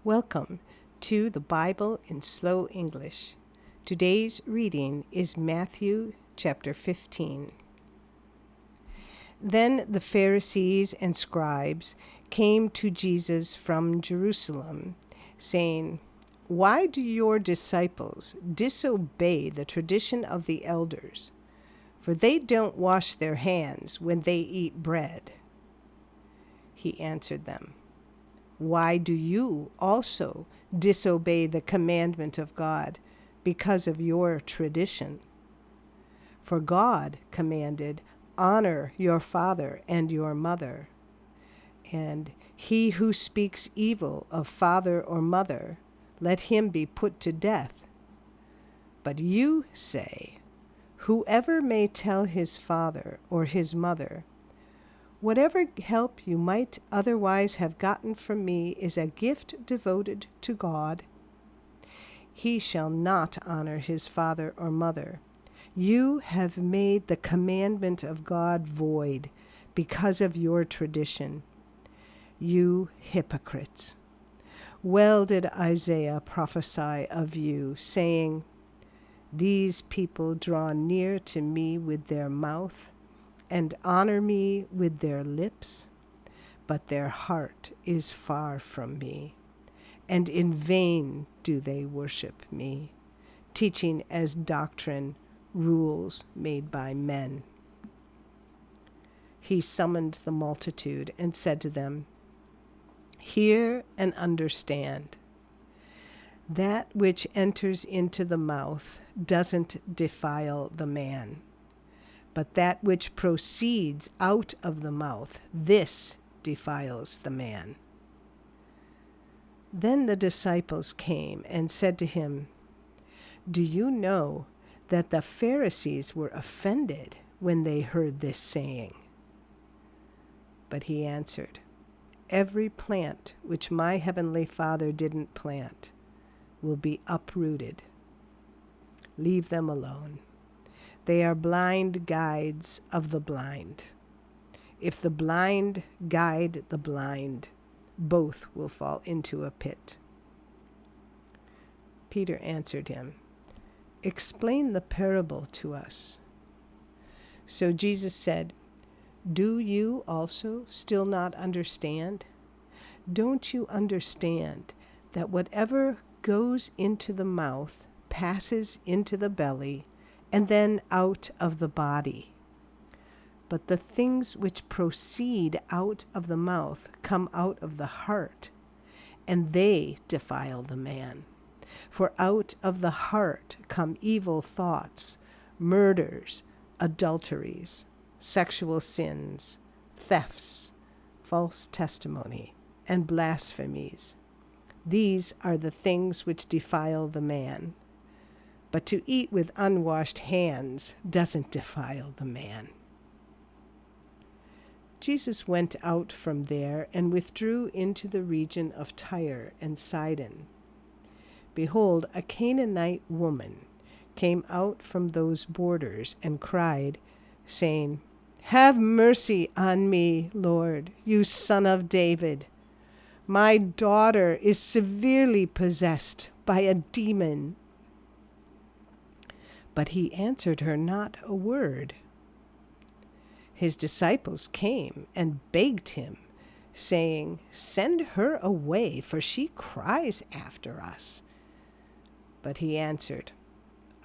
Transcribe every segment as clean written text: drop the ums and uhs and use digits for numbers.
Welcome to the Bible in Slow English. Today's reading is Matthew chapter 15. Then the Pharisees and scribes came to Jesus from Jerusalem, saying, "Why do your disciples disobey the tradition of the elders? For they don't wash their hands when they eat bread." He answered them, "Why do you also disobey the commandment of God because of your tradition? For God commanded, 'Honor your father and your mother,' and 'He who speaks evil of father or mother, let him be put to death.' But you say, 'Whoever may tell his father or his mother, whatever help you might otherwise have gotten from me is a gift devoted to God,' he shall not honor his father or mother. You have made the commandment of God void because of your tradition. You hypocrites! Well did Isaiah prophesy of you, saying, 'These people draw near to me with their mouth, and honor me with their lips, but their heart is far from me, and in vain do they worship me, teaching as doctrine rules made by men.'" He summoned the multitude and said to them, "Hear and understand. That which enters into the mouth doesn't defile the man, but that which proceeds out of the mouth, this defiles the man." Then the disciples came and said to him, "Do you know that the Pharisees were offended when they heard this saying?" But he answered, "Every plant which my heavenly Father didn't plant will be uprooted. Leave them alone. They are blind guides of the blind. If the blind guide the blind, both will fall into a pit." Peter answered him, "Explain the parable to us." So Jesus said, "Do you also still not understand? Don't you understand that whatever goes into the mouth passes into the belly and then out of the body? But the things which proceed out of the mouth come out of the heart, and they defile the man. For out of the heart come evil thoughts, murders, adulteries, sexual sins, thefts, false testimony, and blasphemies. These are the things which defile the man. But to eat with unwashed hands doesn't defile the man." Jesus went out from there and withdrew into the region of Tyre and Sidon. Behold, a Canaanite woman came out from those borders and cried, saying, "Have mercy on me, Lord, you Son of David. My daughter is severely possessed by a demon." But he answered her not a word. His disciples came and begged him, saying, "Send her away, for she cries after us." But he answered,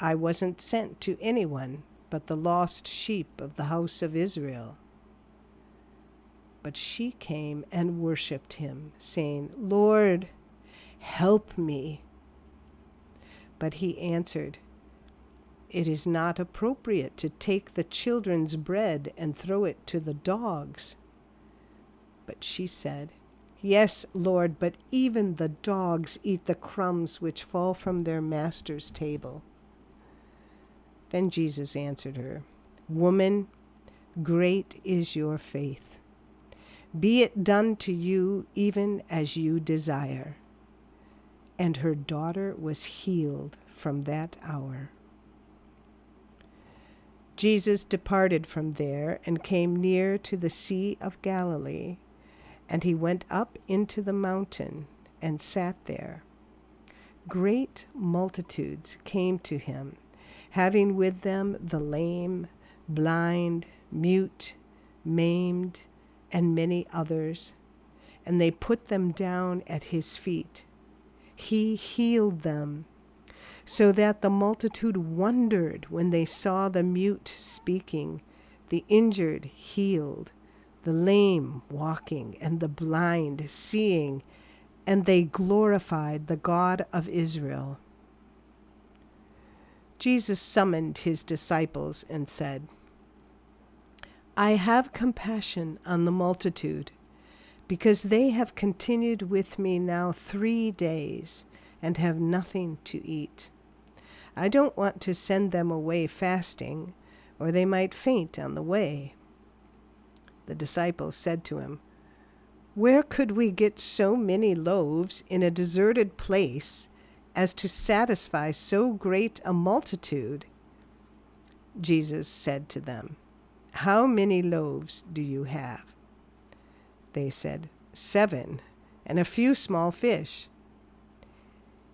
"I wasn't sent to anyone but the lost sheep of the house of Israel." But she came and worshipped him, saying, "Lord, help me." But he answered, "It is not appropriate to take the children's bread and throw it to the dogs." But she said, "Yes, Lord, but even the dogs eat the crumbs which fall from their master's table." Then Jesus answered her, "Woman, great is your faith. Be it done to you even as you desire." And her daughter was healed from that hour. Jesus departed from there and came near to the Sea of Galilee, and he went up into the mountain, and sat there. Great multitudes came to him, having with them the lame, blind, mute, maimed, and many others, and they put them down at his feet. He healed them, so that the multitude wondered when they saw the mute speaking, the injured healed, the lame walking, and the blind seeing, and they glorified the God of Israel. Jesus summoned his disciples and said, I have compassion on the multitude, because they have continued with me now 3 days and have nothing to eat. I don't want to send them away fasting, or they might faint on the way. The disciples said to him, Where could we get so many loaves in a deserted place as to satisfy so great a multitude? Jesus said to them, How many loaves do you have? They said, 7, and a few small fish.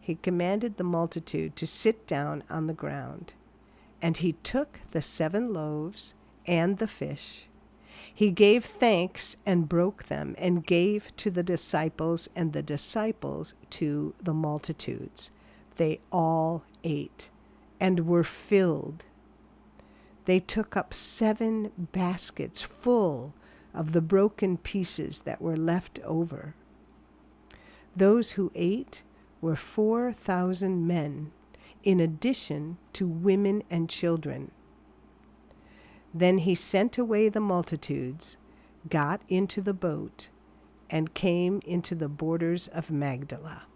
He commanded the multitude to sit down on the ground, and he took the 7 loaves and the fish. He gave thanks and broke them and gave to the disciples, and the disciples to the multitudes. They all ate and were filled. They took up 7 baskets full of the broken pieces that were left over. Those who ate were 4,000 men, in addition to women and children. Then he sent away the multitudes, got into the boat, and came into the borders of Magdala.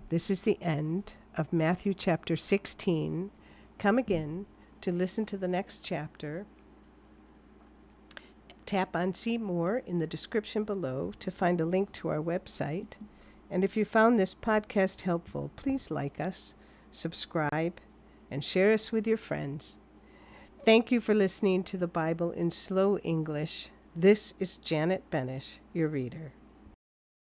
This is the end of Matthew chapter 16. Come again to listen to the next chapter. Tap on See More in the description below to find a link to our website. And if you found this podcast helpful, please like us, subscribe, and share us with your friends. Thank you for listening to the Bible in Slow English. This is Janet Benish, your reader.